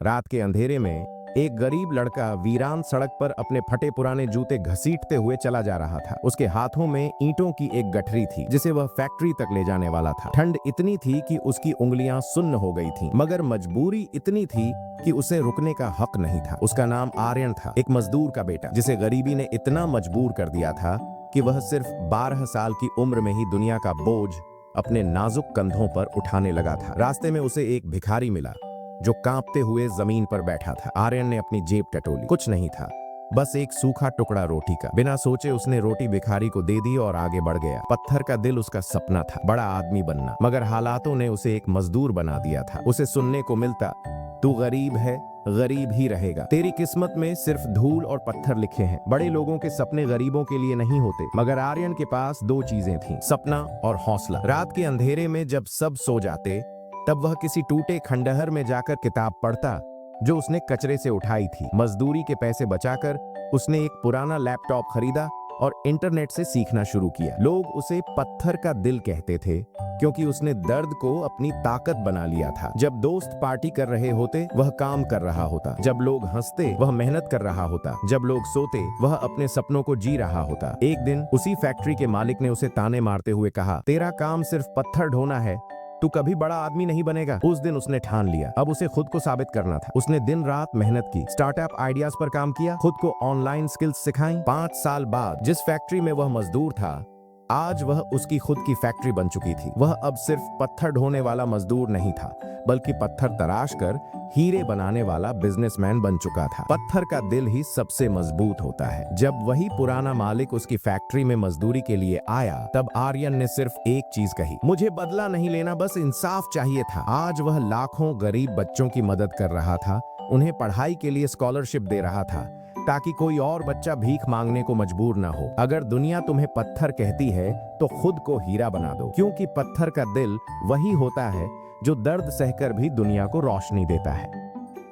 रात के अंधेरे में एक गरीब लड़का वीरान सड़क पर अपने फटे पुराने जूते घसीटते हुए चला जा रहा था। उसके हाथों में ईंटों की एक गठरी थी जिसे वह फैक्ट्री तक ले जाने वाला था। ठंड इतनी थी कि उसकी उंगलियां सुन्न हो गई थीं, मगर मजबूरी इतनी थी कि उसे रुकने का हक नहीं था। उसका नाम आर्यन था, एक मजदूर का बेटा जिसे गरीबी ने इतना मजबूर कर दिया था कि वह सिर्फ 12 साल की उम्र में ही दुनिया का बोझ अपने नाजुक कंधों पर उठाने लगा था। रास्ते में उसे एक भिखारी मिला जो कांपते हुए जमीन पर बैठा था। आर्यन ने अपनी जेब टटोली। कुछ नहीं था, बस एक सूखा टुकड़ा रोटी का। बिना सोचे उसने रोटी भिखारी को दे दी और आगे बढ़ गया। पत्थर का दिल उसका सपना था, बड़ा आदमी बनना, मगर हालातों ने उसे एक मजदूर बना दिया था। उसे सुनने को मिलता, तू गरीब है, गरीब ही रहेगा, तेरी किस्मत में सिर्फ धूल और पत्थर लिखे हैं। बड़े लोगों के सपने गरीबों के लिए नहीं होते, मगर आर्यन के पास दो चीजें थीं, सपना और हौसला। रात के अंधेरे में जब सब सो जाते, तब वह किसी टूटे खंडहर में जाकर किताब पढ़ता जो उसने कचरे से उठाई थी। मजदूरी के पैसे बचाकर उसने एक पुराना लैपटॉप खरीदा और इंटरनेट से सीखना शुरू किया। लोग उसे पत्थर का दिल कहते थे क्योंकि उसने दर्द को अपनी ताकत बना लिया था। जब दोस्त पार्टी कर रहे होते, वह काम कर रहा होता। जब लोग हंसते, वह मेहनत कर रहा होता। जब लोग सोते, वह अपने सपनों को जी रहा होता। एक दिन उसी फैक्ट्री के मालिक ने उसे ताने मारते हुए कहा, तेरा काम सिर्फ पत्थर ढोना है, तू कभी बड़ा आदमी नहीं बनेगा। उस दिन उसने ठान लिया, अब उसे खुद को साबित करना था। उसने दिन रात मेहनत की, स्टार्टअप आइडियाज पर काम किया, खुद को ऑनलाइन स्किल्स सिखाई। 5 साल बाद जिस फैक्ट्री में वह मजदूर था, आज वह उसकी खुद की फैक्ट्री बन चुकी थी। वह अब सिर्फ पत्थर ढोने वाला मजदूर नहीं था, बल्कि पत्थर तराश कर हीरे बनाने वाला बिजनेसमैन बन चुका था। पत्थर का दिल ही सबसे मजबूत होता है। जब वही पुराना मालिक उसकी फैक्ट्री में मजदूरी के लिए आया, तब आर्यन ने सिर्फ एक चीज कही, मुझे बदला नहीं लेना, बस इंसाफ चाहिए था। आज वह लाखों गरीब बच्चों की मदद कर रहा था, उन्हें पढ़ाई के लिए स्कॉलरशिप दे रहा था ताकि कोई और बच्चा भीख मांगने को मजबूर ना हो। अगर दुनिया तुम्हें पत्थर कहती है तो खुद को हीरा बना दो, क्योंकि पत्थर का दिल वही होता है जो दर्द सहकर भी दुनिया को रोशनी देता है।